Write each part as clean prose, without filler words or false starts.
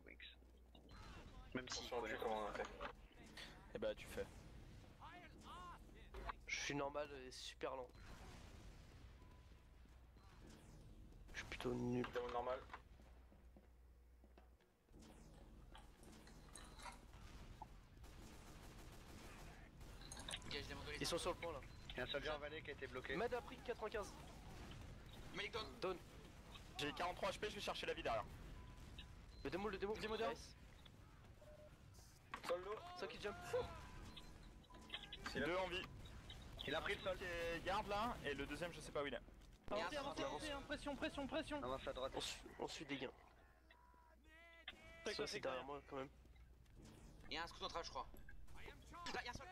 Wings. Même si. Je sais plus comment on a fait. Et bah tu fais. Je suis normal et super lent. Je suis plutôt nul. Démo normal. Gage démon de Ils sont sur le pont là. Il y a un soldier en vallée qui a été bloqué. Med a pris 95. Malik down. Down. J'ai 43 HP, je vais chercher la vie derrière. Le démo down. Nice. Solo. Ça qui jump. Deux en vie. Il a pris le sol. Qui est garde là, et le deuxième je sais pas où il est. Avancez, Pression. Avance à droite. On suit des gains. Ça c'est derrière moi quand même. Il y a un scout en train, je crois. Là, il y a un sol.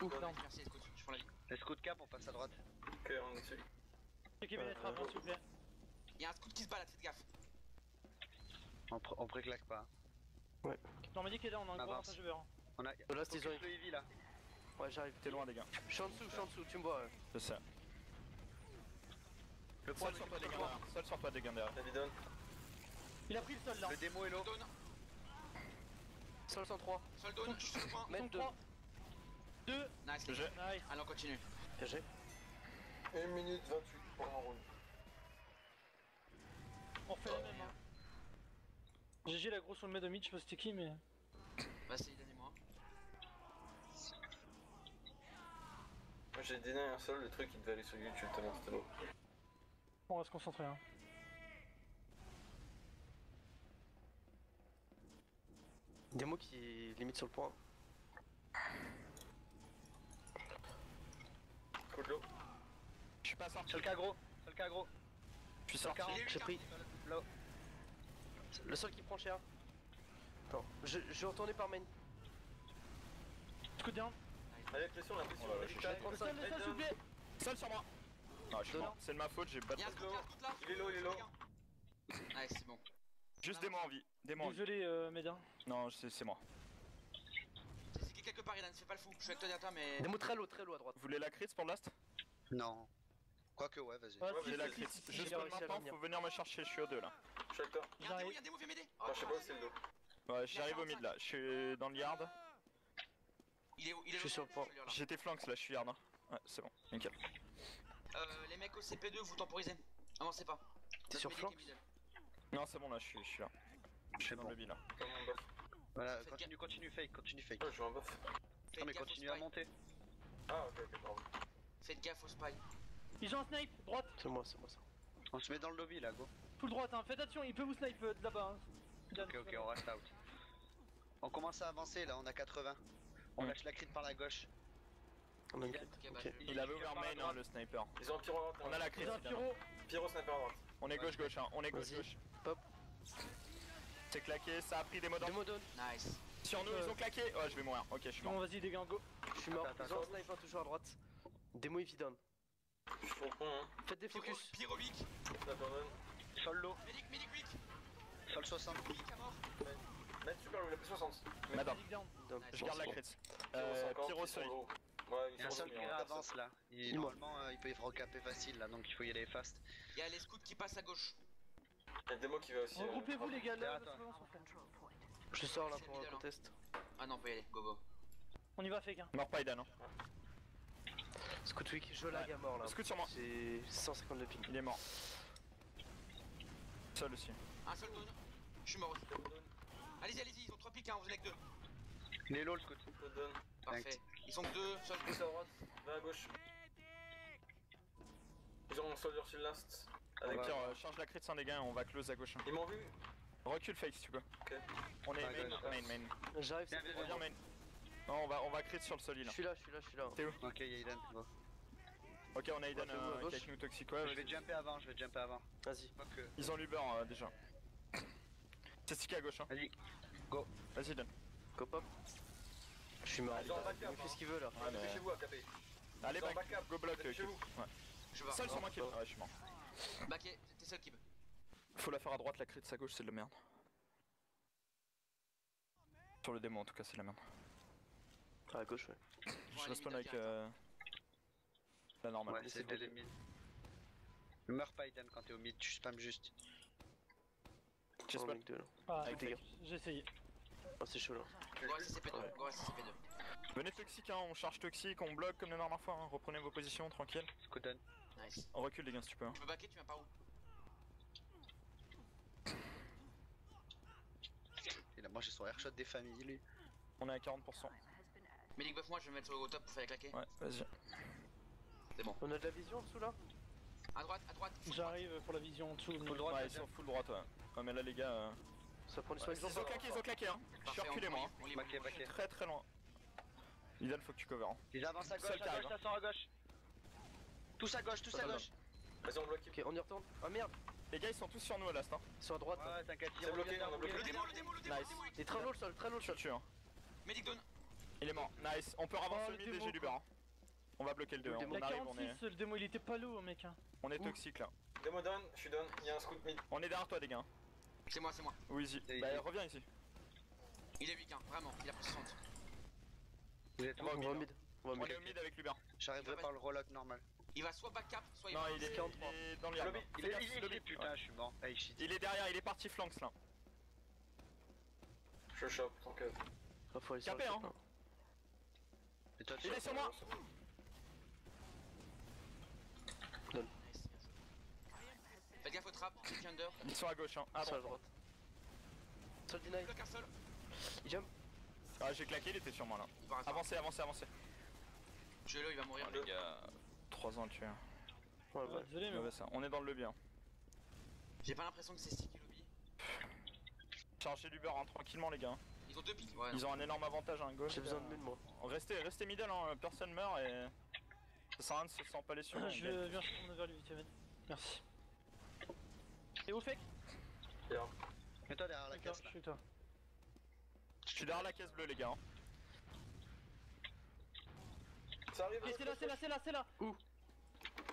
Ouf. Merci, scout, je prends la vie. Les scouts cap, on passe à droite. Ok, on est dessus. Checkez bien les frappes, s'il vous plaît. Il y a un scout qui se balade, faites gaffe. On pré-claque pas. Non, mais dit qu'il est là, on a un gros Avance. avantage. On a. Là c'est Focus le heavy là. Ouais j'arrive. T'es loin les gars. Je suis en dessous, tu me vois. Ouais. Je sais. Le point Seul sur toi des gains derrière. Seul sur toi des gains derrière. David down. Il a pris le sol là. Le démo est low. Down. Sol 103. Sol down, je suis sur le point. Med 2. 2. Nice, les GG. gars. Nice. Allez, on continue. GG. 1 minute 28 pour un round. On refait la même. Hein. GG la grosse on le met de mid, je sais pas c'était qui, mais. Vas-y, donnez-moi. Moi j'ai déné un seul, le truc il devait aller sur YouTube tellement c'était low. On va se concentrer. Hein. Démo qui est limite sur le point. Coup de l'eau. Je suis pas sorti. Seul cas gros. Seul cas gros. Je suis sorti. J'ai pris. Low. Le sol qui prend cher. Attends, je vais retourner par main. Scout down. Allez, pression, la pression. Oh là là, Allez, je tac. Le sol, s'il vous plaît. Seul sur moi. Non, je suis mort. C'est de ma faute, j'ai pas de. Il y a un scout là. Il est low, il est low. Nice, c'est bon. Juste des mots en vie. Des mots en vie. Désolé, Médin. Non, c'est moi. C'est qui quelque part, Idan, fais pas le fou. Je suis avec toi derrière toi, mais. Démo très low à droite. Vous voulez la crit pour le last? Non. Quoique ouais, vas-y. Ouais, J'ai si, la si, crit. si, si, Juste si, pour si, maintenant, si, faut venir me chercher, je suis au 2 là. Je suis avec toi. Il y a un démo, viens m'aider. Ah, je sais pas où c'est le dos. Ouais, j'arrive au mid là. Je suis dans le yard. Il est où? Il est Je suis sur le point. J'étais flanks là, je suis yard. Hein. Ouais, c'est bon, nickel. Les mecs au CP2, vous temporisez. Avancez pas. T'es sur Medic et flanks middle. Non, c'est bon là, je suis là. Je suis dans bon. le lobby là. Comme un buff. Voilà, Faites continue fake. Ouais, je joue un buff. Faites Non mais gaffe au continue à spy. monter. Ah, ok, pardon. Faites gaffe au spy. Ils ont un snipe, droite. C'est moi ça. On se met dans le lobby là, go. Full droite, hein. Faites attention, il peut vous snipe de là-bas. Hein. Ok, on reste out. On commence à avancer là, on a 80. On lâche la crit par la gauche. On a une crit. Ok, bah, Ok. Il avait ouvert main hein, le sniper. Ils ont un pyro à droite. On a la crit. Ils ont un pyro. Pyro sniper à droite. On est gauche hein, on est Vas-y. gauche. Pop. C'est claqué, ça a pris des mots Démo down. Nice. Sur nous, ils ont claqué. Oh, je vais mourir. Ok, je suis Bon, mort. vas-y, les gars, go. Je suis mort. Attends, Ils ont un sniper toujours à droite. Démo heavy down. Je suis au point, hein. Faites des focus. Pyrovic. Sniper down. Sol low, Medic weak. sol 60. Medic à mort. Mec, super, il a pris 60. Madame, Medic down. Down. je garde la crit. Pyro 50, Pyro ils sont seuil. low. Ouais, Il ils y a un sont seul low, qui mais on avance là. Normalement, il peut y recaper facile là, donc il faut y aller fast. Il y a les scouts qui passent à gauche. Il y a des mots qui va aussi. Regroupez-vous, les gars, là. Attends. On s'en fout. Je sors là C'est pour un middle, hein. contest. Ah non, on peut y aller, go. On y va, fake, hein. Mort pas Idan. Hein. Scout Week, je lag à mort là. Scout sur moi. C'est 150 de ping. Il est mort. Seul aussi. Un seul down. Je suis mort aussi. Allez-y, ils ont 3 pics, hein, vous en avez que 2. Il est low le scout. Good down. Parfait. Ils sont que 2, seul. Pousse à droite, va à gauche. Ils ont un soldier sur le last. Avec Ouais. Tiens, change la crit sans dégâts et on va close à gauche. Hein. Ils m'ont vu. Recule fake si tu peux. Ok. On est Ouais, main, ouais. main. J'arrive, Viens, c'est viens, bon. Reviens main. Non, on va crit sur le solide Je là. suis là. T'es où? Ok, il y a Eden. Go. Ok, on a Eden Ouais, fais-vous à gauche. avec nous toxique. Ouais, Je vais jumper avant, Vas-y. Pas que. Ils ont l'Uber déjà. C'est stické à gauche. Hein. Vas-y. Vas-y, Eden. Go pop. Je suis mort. Ils ont un backup, Il fait ce qu'il veut là. Ouais, mais- Dépêchez-vous à caper. Allez, Ils ont un back, backup. go block. Dépêchez-vous. Ouais. Je vais. Seul sur moi qui est. Ouais, je suis mort. Bah, t'es seul qui veut. Faut la faire à droite, la crit de sa gauche, c'est de la merde. Sur le démon en tout cas, c'est de la merde. À gauche, ouais. Je respawn avec la normale. Ouais, c'était les mid. Ne meurs pas Eden quand t'es au mid, tu spams juste. J'ai On spot. est que deux là. Ah, Avec non, les j'ai essayé. Oh, c'est chaud là. Go reste CP2. Ouais. Go reste CP2. Venez toxique, hein, on charge toxique, on bloque comme la dernière fois, hein. Reprenez vos positions, tranquille. Scooten. Nice. On recule les gars si tu peux. Hein. Tu peux backer, tu viens par où? Il a mangé son airshot des familles, lui. On est à 40%. Médic buff moi, je vais me mettre au top pour faire claquer. Ouais, vas-y. C'est bon. On a de la vision en dessous là? À droite, full droite. J'arrive pour la vision en dessous. Full droite, ouais, ils sont full droite, ouais. Ouais, mais là les gars. Ça prend du Ouais, soin. ils ont claqué, hein. Je suis Parfait, reculé on moi. Hein. on les Baquet, on- baquet. Très très loin. Idal, faut que tu cover. Hein. Ils avancent à Seul gauche, qui arrive, ça sort à gauche. Tous à gauche, tous à Attends, gauche. Vas-y, on bloque. Ok, on y retourne. Ah merde, Les gars, ils sont tous sur nous à l'ast. Hein. ils sont à droite. là. Ouais, t'inquiète, C'est bloqué, on a bloqué. Le démo, le démo, le démo, le Nice. démo. Il est très low le sol, très low le Je sol. tue, hein. Médic down. Il est mort. Nice. On peut ravancer Oh, le le mid et démo, j'ai du beurre. Hein. On va bloquer le 2. Le Hein. démo. On La arrive, on 46, est, le démo il était pas lourd, mec. Hein. on est toxique là. Démo down, je suis down, il y a un scout mid. On est derrière toi, les gars. C'est moi, c'est moi. Oui, easy. Et Bah, easy. reviens ici. Il est weak, hein, vraiment. Il a pris 60. Vous êtes On où va On au va au mid. mid. On va au On mid. est au mid avec Lubin. J'arriverai par le relock normal. Il va soit back cap, soit il Non, va. il est 43. dans le yard. Lobby. Il Fais est gaffe, easy, lobby. putain, je suis mort. Hey, shit. Il est derrière, il est parti flanks là. Je chope, t'inquiète. Ah, faut aller sur le Capé, top, hein. là. Et toi, Il est sur moi. Faites gaffe aux trappes, kick under. Ils sont à gauche, hein. Ah Sur la bon. droite. Sol deny. Bloque un seul. Il jump. Ah, j'ai claqué, il était sur moi là. Il va rester. Avancez, avancez, avancez. Tuez-le, il va mourir. Ah, les gars. 3 ans à tuer. Ouais, Ouais, ouais. désolé, mais Mauvais bon. ça. On est dans le lobby. Hein. J'ai pas l'impression que c'est sticky lobby. Chargez du beurre hein, tranquillement les gars. Ils ont 2 pics. Ouais. Ils ont un énorme avantage hein, gauche. J'ai besoin de mid moi. Restez middle, hein. Personne meurt et. Ça sert à rien de se s'empaler sur Je viens retourner vers lui vite, Evan. Merci. Et où fake? Mets-toi derrière la D'accord, caisse je là. suis avec toi. Je suis derrière la caisse bleue les gars. Hein. Ça arrive, Ok, c'est là, c'est là, c'est là, c'est là. Où?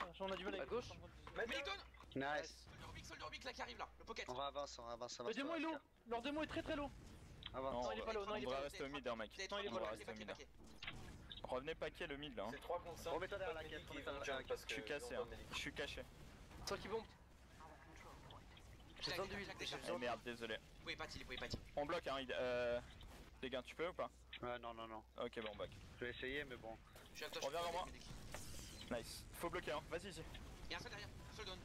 Ah, on a du mal À avec. gauche. Médic down. Nice. Soldier Orbix là qui arrive là, le pocket. On va avancer, on avance, Le avance. démo est low. Leur démo est très très low. Avance. Non, il est pas low, non, il est on pas va low. rester au mid hein, mec. Non, il est pas low, rester au mid. Revenez paquet le mid là. Hein. C'est 3 contre 5. Remets-toi derrière la caisse, remets-toi derrière la caisse. Je suis cassé, hein. Je suis caché. Sol qui bombe. J'ai besoin d'huile. J'ai Eh besoin de... merde, désolé. Vous pouvez pas tirer, vous pouvez pas tirer. On bloque hein. Les gars, tu peux ou pas? Ouais, non, non, non. Ok, bon, on back. Je vais essayer, mais bon. Je suis avec toi, Reviens vers moi. Médic. Nice. Faut bloquer hein. Vas-y, ici. Il y a un seul derrière, seul down.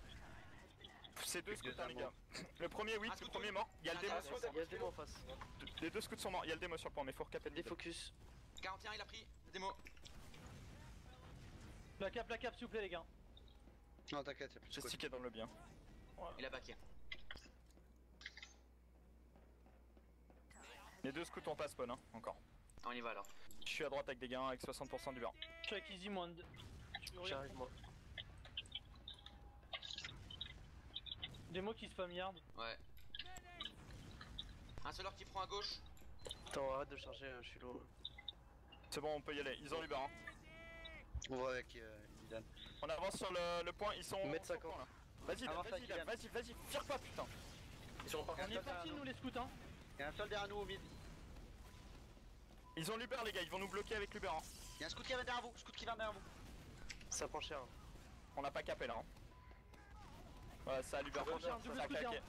C'est deux Plus scouts hein, les deux gars. Le premier, oui, Un le scout, premier oui. mort. Il y a le Un démo. scout, Il y a le démo en face. Les deux scouts sont morts. Il y a le démo sur le point, mais faut recaper le mid. Défocus. 41, il a pris. Démo. La cap, s'il vous plaît, les gars. Non, t'inquiète, y'a plus de J'ai scout. stické dans le bien. Il a backé. Les deux scouts ont pas spawn hein, encore. On y va alors. Je suis à droite avec des gars avec 60% du beurre. Je suis avec Easy moins de. J'arrive moi. Démo qui spam yard. Ouais. Un seul qui prend à gauche. Attends, arrête de charger, je suis low. C'est bon, on peut y aller. Ils ont du beurre. Hein. On va avec Idan. On avance sur le point. Ils sont. Mètre sur le 50. point, là. Vas-y, Avance vas-y, avec Idan. vas-y, fire pas putain. Ils sont par On est partis, nous, les scouts, hein. Y'a un seul derrière nous au mid. Ils ont l'Uber les gars, ils vont nous bloquer avec l'Uber. Hein. Y'a un scout qui va derrière vous, scout qui va derrière vous. Ça prend cher. Hein. On n'a pas capé là. Hein. Ouais, ça a l'Uber. prend cher, double Ça a scout, claqué. hein.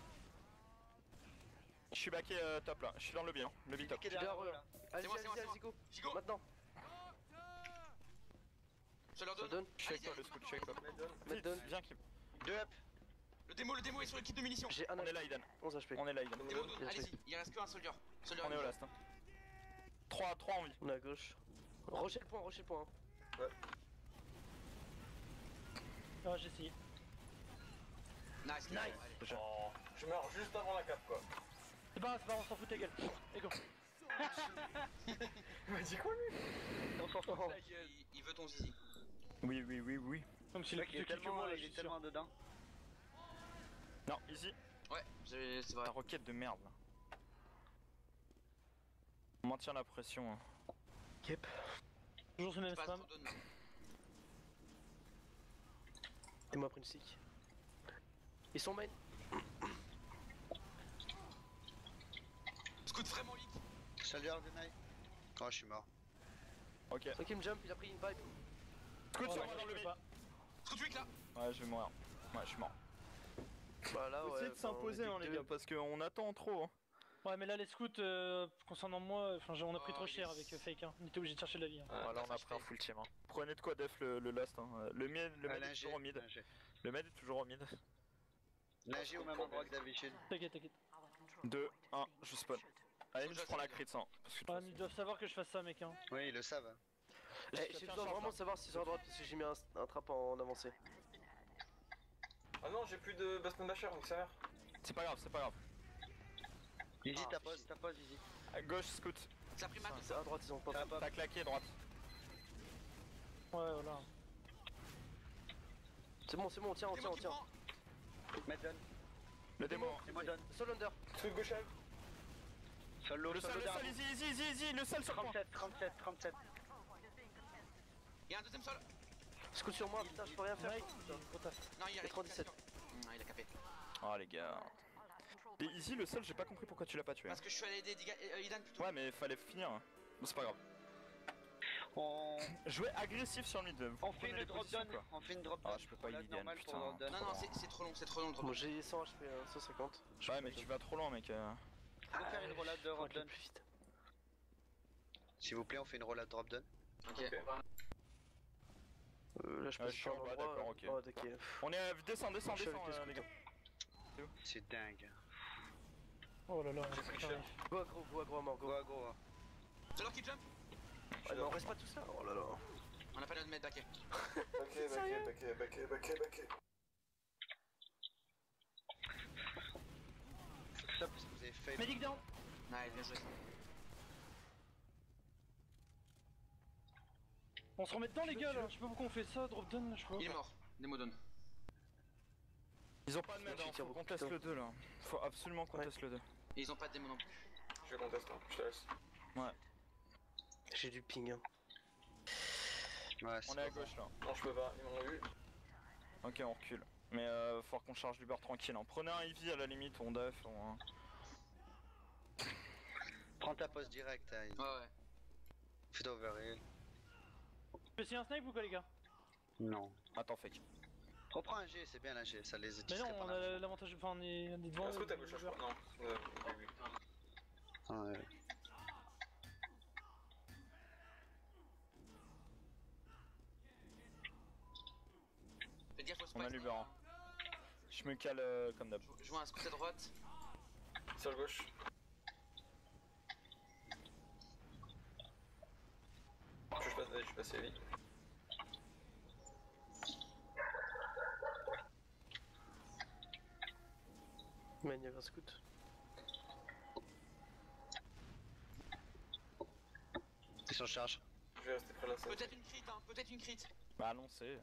Je suis backé top là, je suis dans le bien, le big top. Qui est Je suis derrière derrière vous eux là. là. Allez, moi, allez, c'est moi, allez, go. Gigo. Maintenant. Seul leur Ça donne. donne. Je suis avec toi le scout, je suis avec toi. Mets Vite, down. viens Kim. 2 up. Le démo est sur le kit de munitions. J'ai un On est là Idan, 11 HP. on est là Idan. Démo down, Bien allez-y. Il reste qu'un soldier. Soldier On est au last. Hein. 3 en vie. On est à gauche. Rocher le point, rocher le point. Hein. Ah, j'ai essayé. Nice. Allez. Je meurs juste avant la cape quoi. C'est pas grave, on s'en fout de ta gueule. Et go. Il m'a dit quoi lui? On s'en fout. Il veut ton zizi. Oui. Comme si Le le mec il est tellement dedans. Non, easy. Ouais, c'est vrai. Ta roquette de merde là. On maintient la pression. Hein. Yep. Toujours ce même Pas spam. trop down. Et moi après une stick. Ils sont main. Scout vraiment weak. Salut Ardenay. Oh, je suis mort. Ok. Ok, il me jump, il a pris une vibe. Scout Oh, sur ouais, moi dans je le peux mid. pas. Scout weak là. Ouais, je vais mourir. Ouais, je suis mort. Bah là, Faut ouais. essayer de s'imposer, hein, les gars, parce qu'on attend trop. Hein. Ouais, mais là, les scouts, concernant moi, on a pris Oh, trop il cher est- avec Fake. Hein. On était obligé de chercher de la vie. Hein. Voilà, on a pris un full team. Hein. Prenez de quoi def le last. Hein. Le mid est L'ingé, toujours au mid. l'ingé. Le mid est toujours au mid. L'ingé au même endroit que d'habitude. T'inquiète, t'inquiète. 2, 1, je spawn. Allez, Faut que je je prends la fasse crit, hein. Parce que Ah, mais ils doivent savoir que je fasse ça, mec. Hein. Oui, ils le savent. J'ai besoin vraiment de savoir si c'est à droite parce que j'ai mis un trap en avancée. Ah non, j'ai plus de Bastion Basher, donc ça a l'air. c'est pas grave, c'est pas grave. Easy, Ah, ta pose, Easy. À gauche, scout. Ça a pris mal. C'est à droite, ils ont pas. Ça va pas. T'as claqué droite. Ouais, voilà. C'est bon, tiens, on tient. Madden. Le démon. C'est moi, donne. Seul under. Scout gauche help. Solo, Le sol, easy, le sol sur point. 37. Il y a un deuxième sol. Scout sur moi, putain, je peux rien faire. Mec, Putain. trop taf. Non, il y a 97. Non, il a capé. Oh les gars. Et easy, le sol, j'ai pas compris pourquoi tu l'as pas tué. Hein. Parce que je suis allé aider Idan plutôt. Ouais, mais fallait finir. Hein. Bon, c'est pas grave. On Jouer agressif sur le mid. Vous fait prenez les une drop positions, down. quoi. On fait une drop Ah, down. je peux pas Voilà, Illidan, normal pour putain. drop down. Non, non, c'est trop long, c'est trop long. Bon, j'ai 100 HP, 150. Ouais, mais tu vas trop loin, mec. Faut faire une roulade de Faut drop aller down. plus vite. S'il vous plaît, on fait une roulade drop down. Ok. Là, je Ah, peux je suis en bas, d'accord, ok. Oh, ok. On est. Descends, Je suis avec les les gars. C'est dingue. Oh là là. J'ai pris ça cher. arrive. Go à mort, go. Go, go. C'est l'heure qui jump. Ah, mais on reste pas tous là. Oh là là. On a pas l'air de mettre baquet. Baquet. Ça, parce que vous avez fait. Medic down. Ouais, bien joué. On se remet dedans, les gars, là. Je sais pas pourquoi on fait ça, drop down, là, je sais pas. Il est mort. Démodon. Ils ont pas de med, Je hein. tire Faut beaucoup qu'on teste de le 2 là. Faut absolument qu'on teste le 2. Et ils ont pas de démon non plus. Je vais contester, je te laisse. J'ai du ping. Hein. Ouais, On est à gauche là. Non, je peux pas, ils m'ont vu. Ok, on recule. Mais faut qu'on charge du beurre tranquille. Hein. Prenez un heavy à la limite, on def. On... Prends ta pose directe. Hein. Ouais. Fais overheal. Tu peux essayer un snipe ou quoi, les gars? Non. Attends, fake. Reprends un G, c'est bien la G, ça les Mais distrait non, par on la- a l'avantage. Enfin, on est devant. Est-ce que t'as gauche, je crois? Non, oui. Ah, ouais. Fais gaffe au On spike. a le beurre. Hein. Je me cale comme d'hab. Je vois un scout à droite. Sur gauche. Je suis passé vite. Man, il y avait un scout. Ils sont charge. Je vais rester près de la scène. Peut-être une crit, hein. Peut-être une crit. Bah annoncé.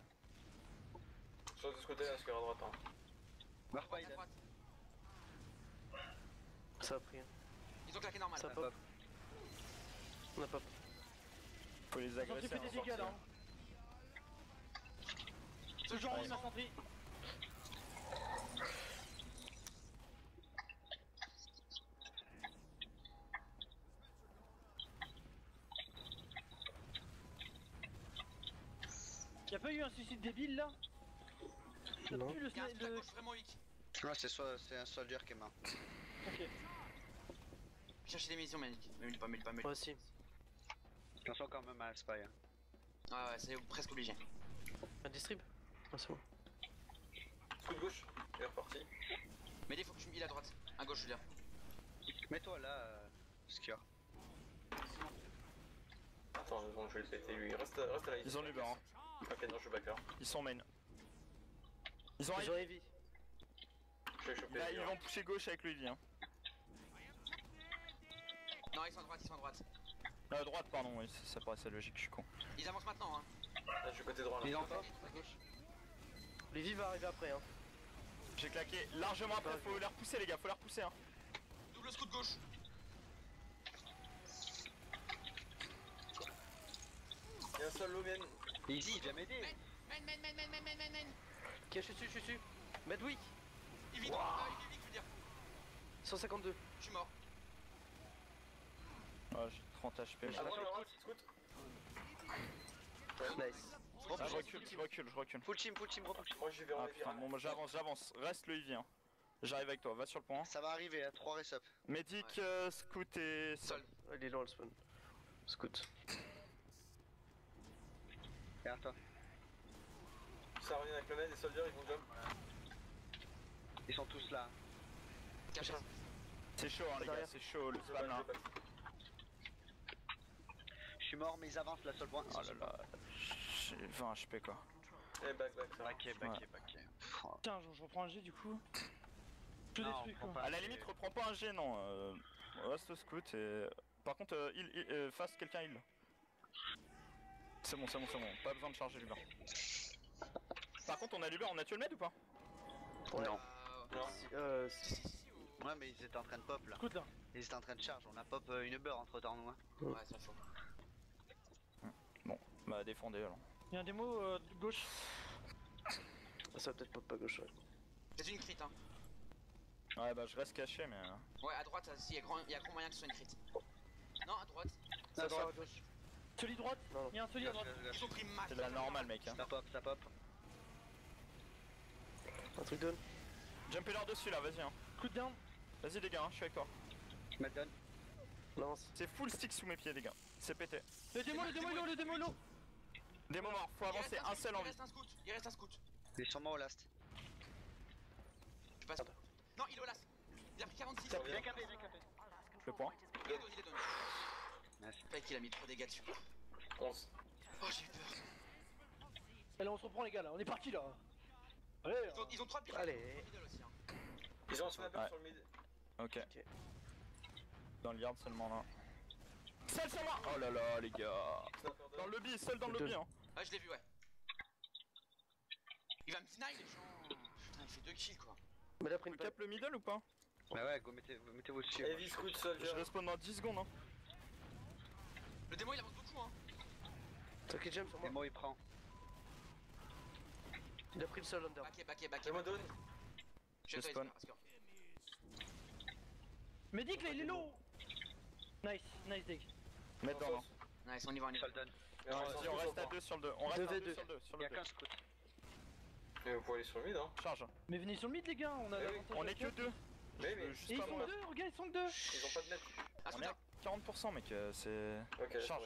Sur de ce côté, là, ce qu'il y a à droite. Hein. Meurs À pas, il droite. Ça a pris. Hein. Ils ont claqué normal. Ça pop. On a pop. Faut les Ils ont pris agresser. des hein. dégâts, là. Hein. Toujours en ligne, infanterie. Y'a pas eu un suicide débile là? T'as Non. vu le Il y a un scout à le... gauche vraiment weak. Ouais, c'est un soldier qui est mort. Ok. Chercher des munitions, Manic. Mais pas. Moi aussi. Attention quand même à Spy. Hein. Ah ouais, c'est presque obligé. Un distrib. Ah, c'est bon. Coup de gauche, il est reparti. Mais il faut que tu me heal à droite. À gauche, Julien. Mets-toi là, Skior. Attends, je vais le péter lui. Reste là. Ils ont le beurre. Hein. Ok, non, je vais back là. Ils sont main. Ils ont Ils ont heavy. Je vais choper. Là, ils vont pousser gauche avec le heavy. Hein. Non, ils sont à droite. Droite, pardon, oui, ça paraissait logique, je suis con. Ils avancent maintenant, hein. Là, je suis côté droit là. Il est encore. À gauche. Levi va arriver après. Hein. J'ai claqué largement après, faut les repousser les gars, faut les repousser hein. Double scout gauche. Il y a un seul Lomen. Easy, il vient m'aider. Man. Ok, je suis dessus. Medwick. Il vit, il est vite, je veux dire. 152. Je suis mort. Ah, j'ai 30 HP. Mais... À droite, scout. Nice. Ah, je recule. Full team, repousse. Moi j'y vais en Ah heavy. putain, bon, moi j'avance. Reste le heavy hein. J'arrive avec toi, va sur le point. Ça va arriver à 3 res up. Medic, scout et sol. Sol. Il est loin le spawn. Scout. Derrière toi. Ça revient avec le med, les soldiers ils vont jump. Ils sont tous là. Caché. C'est chaud hein les gars, c'est chaud le spam là. Je suis mort, mais ils avancent là sur le point. Oh là là, j'ai 20 HP quoi. Eh back, ça va. Backé. Tiens, je reprends un G du coup. Je Non, détruis on prend quoi. pas. À la limite, reprends pas un G, non. Reste au scout et. Par contre, fasse quelqu'un heal. C'est bon. Pas besoin de charger l'Uber. Par contre, on a l'Uber, on a tué le med ou pas? Non. Non. Ouais, mais ils étaient en train de pop là. Scout là. Ils étaient en train de charge. On a pop une beurre entre temps, nous. Hein. Ouais, ça chaud. Bon, bah défendez alors. Il y a un démo gauche. Ça va peut-être pas gauche, ouais. C'est une crit, hein. Ouais, bah je reste caché, mais. Ouais, à droite, il y a grand moyen que ce soit une crit. Non, à droite. Ça Non, sort à gauche. Celui droite. Non. Il y a un celui à droite. Ils ont pris masse. C'est de la normale, mec. Hein. Ça pop. Un truc down. Jumpez leur dessus là, vas-y. Hein. Scout down. Vas-y, les gars, hein, je suis avec toi. Je me donne. Lance. C'est full stick sous mes pieds, les gars. C'est pété. Le démo est low. Des moments, faut avancer un seul en vie. Il reste un scout. Il est sûrement au last. Je passe. Non, il est au last. Il a pris 46. Bien capé. Le point. Il est donné. Nice. Fait qu'il a mis trop de dégâts dessus. 11. Oh, j'ai eu peur. Allez, on se reprend les gars là. On est parti là. Allez. Ils ont 3 pics. Allez. Aussi, hein. Ils ont un sniper Ouais. sur le mid. Ok. Dans le yard seulement là. Seul sur moi. Oh là là, les gars. Sniper Dans le lobby, seul dans le lobby. Hein. Ah, je l'ai vu, ouais. Il va me deny les gens. Putain, il fait 2 kills quoi. Mais là, après Vous une cap le middle ou pas? Bah ouais, go, mettez-vous dessus. Heavy scout soldier. Je respawn dans 10 secondes. Hein. Le démo il avance beaucoup, hein. Truc qui jump sur moi. Démo il prend. Il a pris le sol under. Backé. Démo down. Je vais spawn. Medic là, il est low. Nice dig. Mettre dans. Nice, on y va, on y va. Soldat. Vas-y, on reste à 2 sur le 2. On reste à 2 2v2. sur le 2. Sur Il y a le 2. qu'un scout. Mais vous pouvez aller sur le mid, hein. Charge. Mais venez sur le mid les gars, on a Eh oui, l'avantage. On est que 2. Mais Et Juste ils pas sont moi. 2, regarde, ils sont 2. ils ont pas de net. Ah, On est à 40% mec, c'est... Ok, Charge.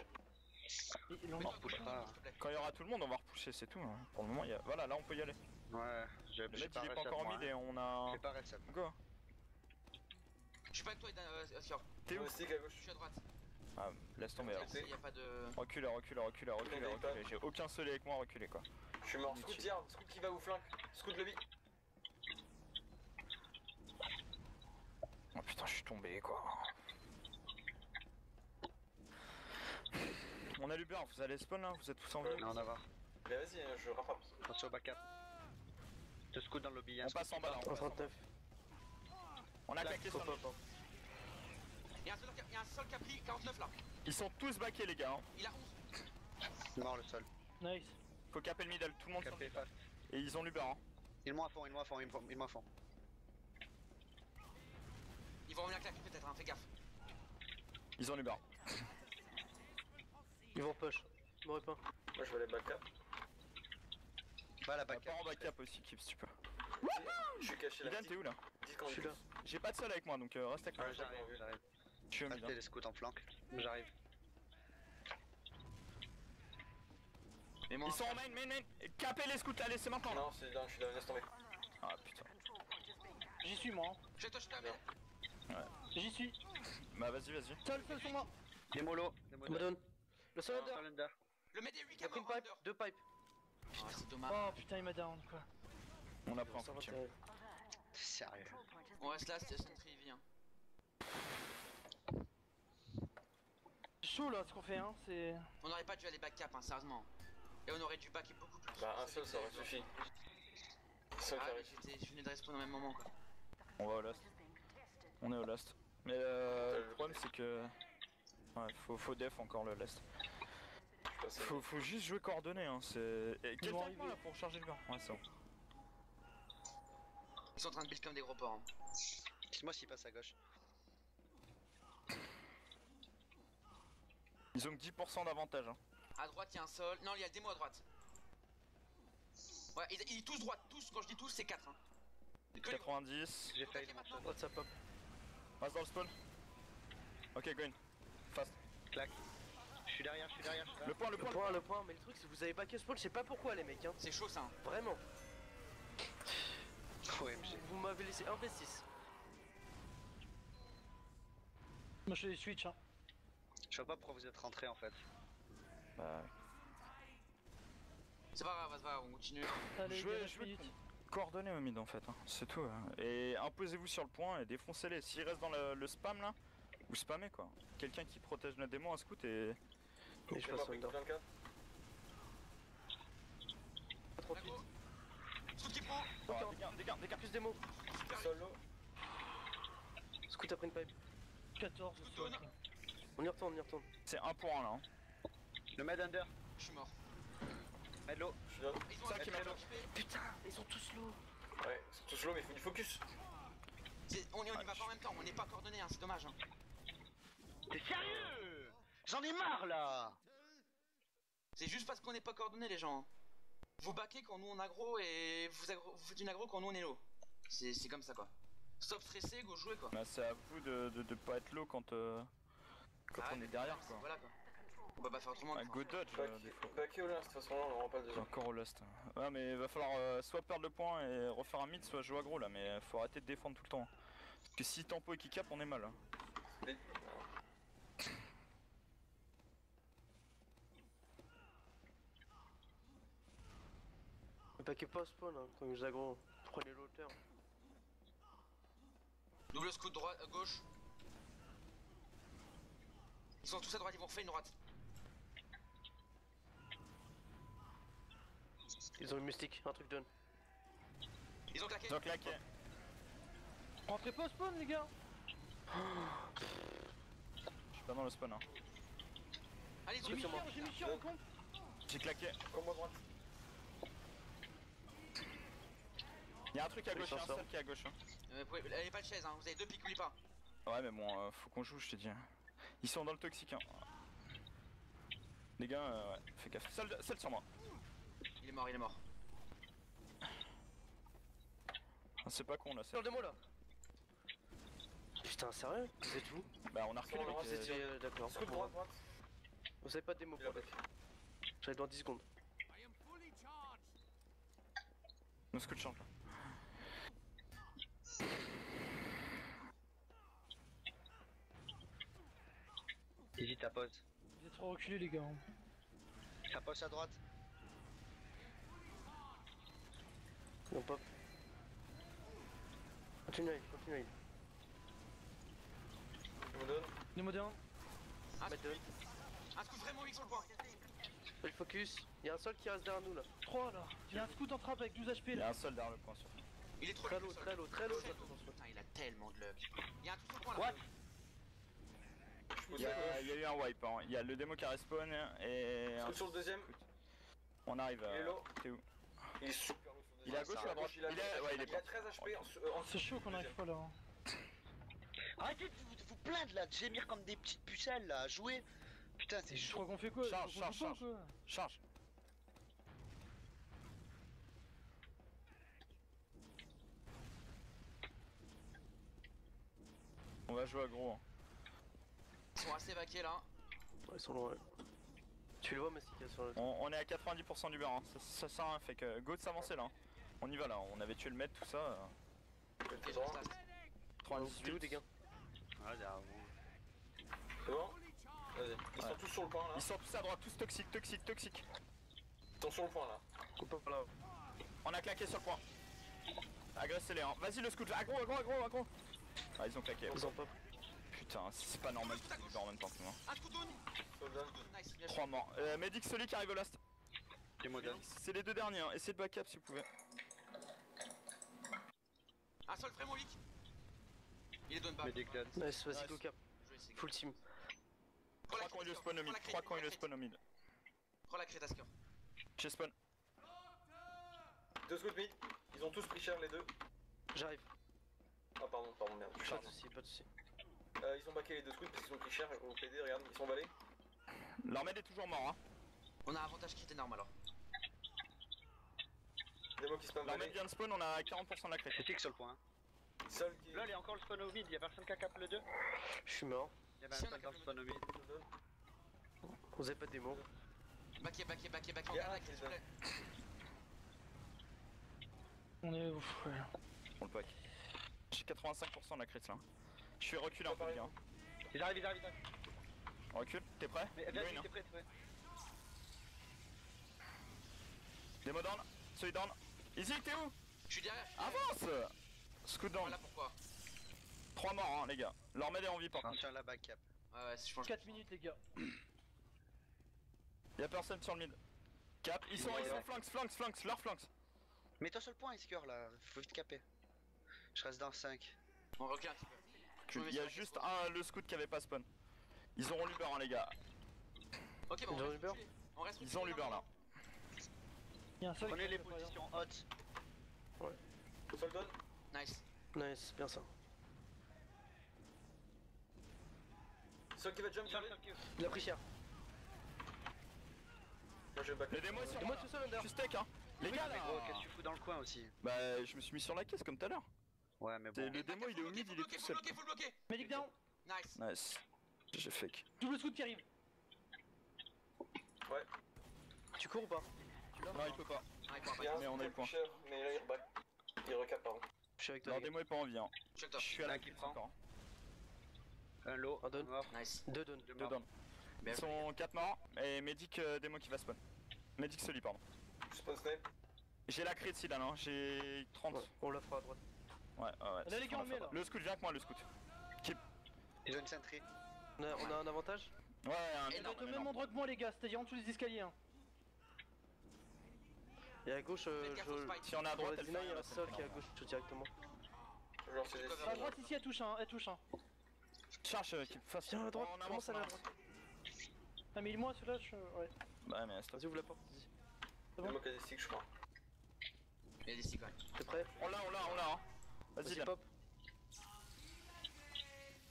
Ils l'ont mis. On repoussera. Quand il y aura tout le monde, on va repousser, c'est tout. Hein. Pour le moment, il y a... Voilà, là on peut y aller. Ouais, Le mec il est pas encore en mid et on a... J'ai pas res up. Go. Je suis pas avec toi, Oscar. T'es où? Stick à gauche. Je suis à droite. Ah, laisse tomber alors. Il y a pas de. Reculez. J'ai aucun seul avec moi, reculez quoi. Je suis mort. Scout tire, scout qui va vous flank. Scout lobby. Oh putain, je suis tombé quoi. On a l'Uber, vous allez spawn là, vous êtes tous en vie. Non, on a voir. Mais vas-y, je rattrape. Attention au backup. Deux scouts dans le lobby. On passe en bas là. En 39. On a claqué sur le... Il y a un seul qui a pris 49 là. Ils sont tous backés les gars. Hein. Il a 11. Mort le sol. Nice. Faut caper le middle, tout le monde sur le Capé middle. fast. Et ils ont l'Uber. Hein. Ils m'ont à fond. Ils vont revenir claquer peut-être, hein, fais gaffe. Ils ont l'Uber. Ils vont push. M'aurais pas. Moi je vais aller backup. Va la Pas backup. en backup aussi, Kip si tu peux. Je suis caché là. Ilan, t'es où là? Je suis là. J'ai pas de seul avec moi donc reste avec moi. Ouais, j'arrive. Je suis au mid. Restez les scouts en flanc. J'arrive. Mais moi, Ils sont en main. Capez les scouts, allez c'est maintenant là. Non, c'est down, je suis down, laisse tomber. Ah putain. J'y suis moi. je touche ta mère. J'y suis. Bah vas-y. Seul sur moi. Démolo. Me donne. Le sol under. Under. Le med est 8 Il a pris une pipe. 2 pipes. Putain, c'est dommage. Oh putain, il m'a down quoi. On a pris un Ça full va, team. Sérieux. On reste là, c'est Sentry Heavy. Hein. Chaud là ce qu'on fait hein, c'est. On aurait pas dû aller back cap, hein, sérieusement. Et on aurait dû backer beaucoup plus. Bah, un seul ça aurait suffi. Seul Ah, qui mais arrive. je venais de respawn au même moment quoi. On va au last. On est au last. Mais le problème c'est que... Ouais, faut def encore le last. Faut juste jouer coordonné hein, c'est... Quelqu'un avec moi là pour charger le gars. Ouais c'est bon. Ils sont en train de build comme des gros porcs. Hein. Dis-moi s'il passe à gauche. Ils ont que 10% d'avantage hein. À droite, il y a un sol. Non, il y a le démo à droite. Ouais, ils tous droite, tous. Quand je dis tous, c'est 4. Hein. Que 90. J'ai failli. maintenant. Oh, ça pop. Passe dans le spawn. Ok, go in. Fast. Clac. Je suis derrière, je suis derrière. Le point, Le point, mais le truc c'est que vous avez backé spawn, je sais pas pourquoi les mecs, hein. C'est chaud ça. Hein. Vraiment. OMG. Vous m'avez laissé 1v6. Moi je fais des switch hein. Je vois pas pourquoi vous êtes rentré en fait. Bah, C'est pas grave, on continue. Allez, Jouez- il reste jouez- minutes. coordonnées au mid en fait, hein. C'est tout. Hein. Et imposez-vous sur le point et défoncez-les. S'ils restent dans le spam là, vous spammez quoi. Quelqu'un qui protège notre démon, un scout et. Et je J'ai passe pas pris under. plein de cas. Pas trop vite. Scout qui pro. Ah, dégâts. Plus démo. Solo. Scoot après une pipe. 14. Scout c'est down. ok. On y retourne, on y retourne. C'est 1 pour 1 là. Hein. Le med under. Je suis mort. Med low. Je suis down. Ils ont Ça un qui kill, m'a ils ont fait. kiffé. Putain, ils sont tous low. Ouais, c'est tout slow mais il faut du focus. On y va pas en même temps, on n'est pas coordonnés, hein, c'est dommage. Hein. T'es sérieux? J'en ai marre là. C'est juste parce qu'on n'est pas coordonnés les gens. Hein. Vous baquez quand nous on aggro et vous faites une aggro quand nous on est low. C'est comme ça quoi. Stop stressé, go jouer quoi. Bah, c'est à vous de pas être low quand Ah on ouais, est derrière c'est- quoi. Voilà quoi. On peut pas faire autrement. Un good dodge des fois. Backé au last, de toute façon là on aura pas le C'est deuxième. encore au last. Ouais mais il va falloir soit perdre le point et refaire un mid, soit jouer aggro là, mais faut arrêter de défendre tout le temps. Parce que si tempo et qui cap on est mal. Hein. Mais- Mais backé pas spawn, hein, quand ils aggro. Prenez l'auteur. Double scout droite, gauche. Ils sont tous à droite, ils vont refaire une droite. Ils ont une mystique, un truc done. Ils ont claqué. Donc là, ok. Rentrez pas au spawn les gars. Je suis pas dans le spawn. Hein. Allez, ils ont J'ai mis mis cher, j'ai mis cher en compte. J'ai claqué. Comme à droite. Y'a un truc à Oui, gauche, ça y'a un sort. seul qui est à gauche. Hein. Vous avez pas de chaise, hein. Vous avez 2 pics, oublie pas. Ouais mais bon, faut qu'on joue, je t'ai dit. Ils sont dans le toxique. Hein. Les gars, ouais, fais gaffe. Seul sur moi. Il est mort, il est mort. Ah, c'est pas con là. Sur le démo là. Putain, sérieux? Vous êtes où? Bah on a reculé. Sur le mec, droit, Vous êtes d'accord. Scout droite, droite. Vous avez pas de démo Il a pour backé. J'arrive dans 10 secondes. Nos scouts change là. Easy ta pause. Vous êtes trop reculés les gars. Hein. Ta pause à droite. Non, pop. Continue, continue. Je vous donne. Les modernes. Un Mettre deux. scout vraiment weak sur le point. Le focus. Il y a un seul qui reste derrière nous là. 3 là. Il y a un scout en trappe avec 12 HP Il y là. a un seul derrière le point sur. Il est trop Très low, low, le sol. très low, très low. Putain, il a tellement de luck. Il y a un tout sur le point là. What? Il y a eu un wipe. Hein. Il y a le démo qui a respawn et. Scout sur le deuxième. On arrive. Il est low. T'es où? Il est super low sur le Il est à deuxième. gauche ou à droite? Il a Il est- ouais, il est il a pas. 13 HP en C'est chaud qu'on arrive pas là. Hein. Arrêtez de vous plaindre là, de gémir comme des petites pucelles là, à jouer. Putain, c'est Je chaud. crois qu'on fait quoi? Charge, Je crois qu'on charge, joue pas, quoi. Charge. On va jouer aggro. Hein. Ils sont assez vaqués là. Ouais, ils sont loin. Tu le vois, Mastika sur le. On est à 90% du beurre. Hein. Ça sert à rien. Fait que go de s'avancer là. Hein. On y va là. On avait tué le maître, tout ça. Ok, C'est je bon. reste là. T'es où, les gars? Ah, là, C'est bon. Vas-y. Ils sont tous sur le point là. Ils sont tous à droite, tous toxiques. Ils sont sur le point là. Coupe pas là. On a claqué sur le point. Agressez-les. Hein. Vas-y le scout. Aggro. Ah ils ont claqué. Ils ont pop. Putain, c'est pas normal qu'ils aient en même temps que moi. Un scout down. Soldat. Nice, bien joué. 3 morts. Medic Soli qui arrive au last. les modèles. C'est les deux derniers. Hein. Essayez de backup si vous pouvez. Un seul vraiment weak. Il est down pas. Mais des clans. Nice, vas-y, Nice. go cap. Joué, c'est Full team. 3 quand il le spawn au mid. 3 quand il le spawn au mid. Prends la crête à score. Chez spawn. 2 scouts mid. Ils ont tous pris cher les deux. J'arrive. Ah pardon, merde. Pas de soucis, pas de soucis. Ils ont backé les deux scouts parce qu'ils ont pris cher au PD, regarde, ils sont emballés. L'armée est toujours mort. Hein. On a un avantage crit énorme alors. Démo qui spam L'armée valley. vient de spawn, on a 40% de la crit. C'est fixe sur le point. Sol qui. Là, il y a encore le spawn au mid, y'a personne qui a cap le 2. Je suis mort. Il y avait Si, un on a seul dans le spawn au mid. Vous avez pas de démo. Backé, backé, backé, backé, on Yeah, garde la crit, s'il vous plaît. On est ouf, ouais. Pour le pack. J'ai 85% de la crit là. Je suis reculé un peu les gars. Ils arrivent, ils arrivent, ils arrivent. On recule, t'es prêt? Mais Go in, vas-y, hein. t'es prêt, t'es prêt. Démo down, celui down. Easy, t'es où? Je suis derrière. Avance! Scoot down. Voilà pourquoi. 3 morts hein les gars. L'Ormed est en vie par contre. Attention à la back cap. Ouais, je pense. 4 minutes, les gars. Y'a personne sur le mid. Cap, ils sont flanks, leur flanks. Mets-toi sur le point, Iskor là. Faut vite caper. Je reste dans 5. On recule un petit peu. Je me mets Il y a sur la juste crit. le scout qui avait pas spawn. Ils auront l'Uber hein les gars. Ok, bon, Ils ont on eu reste peur. reculé. On reste Ils ont reculé l'Uber dans là. Y'a un seul Prenez qui les reste pas positions hautes. Sol down. le- Nice. Nice, bien ça. Sol qui va jump, derrière. j'arrive. Il a pris cher. Moi je back. Les démos sur Et moi tout seul Je under. suis steak hein. Les gars Mais là. gros, qu'est-ce que tu fous dans le coin aussi? Bah je me suis mis sur la caisse comme tout à l'heure. Ouais, mais bon. Le démo il est au mid, il est tout seul. Faut bloquer. Medic down. Nice. Nice. J'ai fake. Double scout qui arrive. Ouais. Tu cours ou pas? Non il peut pas. Ah, il pourra Il y a pas. un Mais on a eu le point. pusher, mais là il reback. Il recap pardon. Je suis avec toi. Non les gars. démo est pas en vie hein. Check Je top. suis à la Là, qui crit prend. encore. Un low, Un down. mort. Nice. 2 down. Deux Deux morts. down. Bien Ils joué. sont 4 morts et Medic démo qui va spawn. Medic soli pardon. Je spawn snipe. J'ai la crit ici là non, j'ai 30. Ouais, on la fera à droite. Ouais. Là, les gars, on met, là. Le scout viens avec moi le scout. Ils ont une sentry. On a un avantage. Ouais un Et Il doit énorme. être au même endroit que moi, les gars, c'est-à-dire en dessous des escaliers. Hein. Et à gauche, Faites gaffe au je. spike. Si on est à Pour droite, le elle deny, fait il y a rien, un ça sol fait qui est à rien. gauche directement. Genre c'est des Cover. À droite, ici, elle touche, hein, elle touche. Hein. Charge qui fasse. Tiens, à droite, On comment avance, ça on va? avance. Ah, mais moi, celui-là, je. Ouais. Bah mais stop. Vas-y, ouvre la porte. Vas-y. C'est bon. Démo qui a des sticks je crois. Il y a des sticks, ouais. T'es prêt? On l'a hein. Vas-y Vas-y, viens. pop.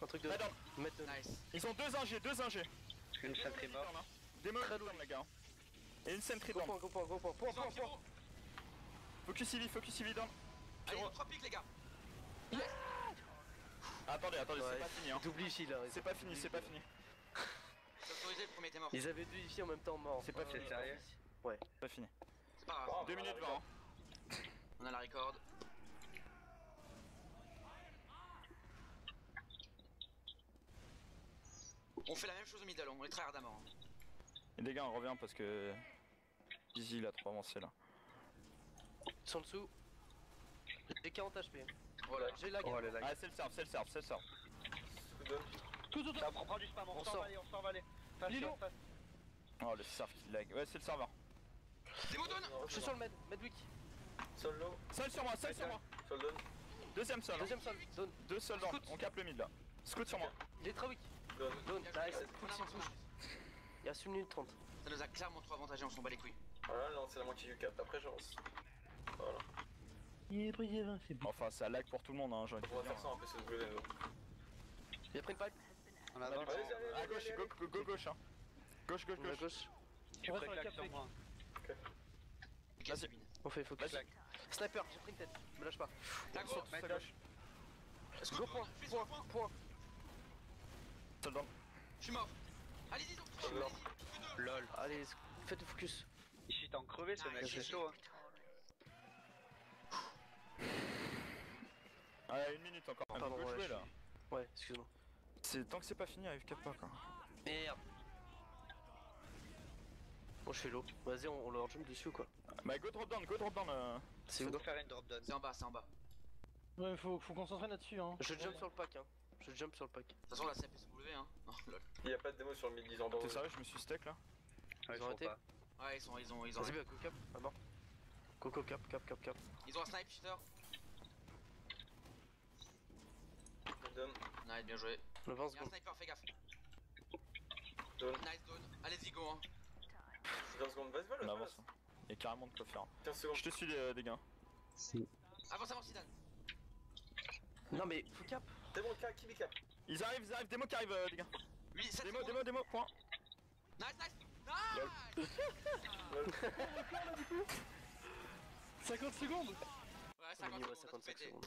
Un truc de. Bah, down. Mettre de. Nice. Ils ont deux ingés. Une sentry mort. Démo Très down lourd. les gars. Et une sentry Go down. point, go point, go point. Point, Ils ont point, un point. pyro. Focus Ivy down. Allez, ils ont 3 pics, les gars. Nice. Attendez, c'est Ouais, pas fini hein. Double ici là. C'est pas fini. C'est autorisé, le premier était mort. Ils avaient deux ici en même temps morts. C'est pas fini. Sérieux? C'est pas fini. C'est pas grave. 2 minutes 20 hein. On a la record. On fait la même chose au middle, on est très ardemment. Et les gars on revient parce que Easy il a trop avancé là. Ils sont en dessous. J'ai 40 HP. Voilà. J'ai lag. Oh, les lags. Ah c'est le serve. Coup de. Tout autour. Ça prend du spam, On on sort. s'en va aller. Fast, Lilo. fast. Oh le serve qui lag. Ouais c'est le serveur. Démo down. Je suis sur le med, medwick. Sol low. Seul sur moi. Sol down. Deuxième sol. Deuxième sol, zone. Deux seuls down. On capte le mid là. Scoot sur moi. Il est très weak. Down. Zone, Bien joué. nice. On avance. Il reste 1 minute 30. Ça nous a clairement trop avantagé, on s'en bat les couilles. Voilà, là c'est la moitié du cap. Après j'avance. Voilà. Il est brisé, c'est bon. Enfin ça lag pour tout le monde hein. J'ai envie de On va dire. faire ça en plus, c'est le nous. Il a pris une pipe. On avance. À gauche, gauche hein. Gauche. On est à gauche. Tu On restes sur la claque sur cap. moi. Vas-y. On fait focus. Vas-y. Sniper, j'ai pris une tête. Me lâche pas. La go. Tous à gauche. Est-ce que Go point, je suis sur le point. point. Seul down. Je suis mort. Allez-y, Alors. Lol. Allez, faites le focus. Ici t'es en crevé ce mec, c'est chaud hein. Ouais 1 minute encore. Pardon, On peut ouais, jouer je là. Ouais, excuse-moi. Tant que c'est pas fini, arrive cap pas quoi. Merde. Bon, je fais l'eau. Vas-y, on leur jump dessus ou quoi? Bah go drop down. C'est On où? doit faire une drop down. C'est en bas, c'est en bas. Ouais, faut concentrer là-dessus. Hein. Je jump sur le pack, hein. Je jump sur le pack. De toute façon, là, c'est PSW, hein. Non, lol. Il y a pas de démo sur le mid 10 ans dans T'es sérieux, je me suis steak là? Ouais, Ils ont faut arrêté. pas. Ouais, ils ont. Vas-y, bah, go cap. Ah non. Coco cap. Ils ont un snipe, shooter. Down. Nice, bien joué. Le 20 Y'a un secondes. sniper, fais gaffe. Down. Nice down. Allez-y, go, hein. 20 secondes, vas-y, On voilà. avance. Il y a carrément de quoi faire. 15 secondes. Je te suis les gars. Avance, Zidane. Non, mais faut cap. Démo cap, qui cap. Ils arrivent, démo qui arrive les gars. 8, 7 secondes. Démo, point. Nice. Nice. 50 secondes. Ouais, On 50 y va, secondes, on a tout 55 pété. secondes.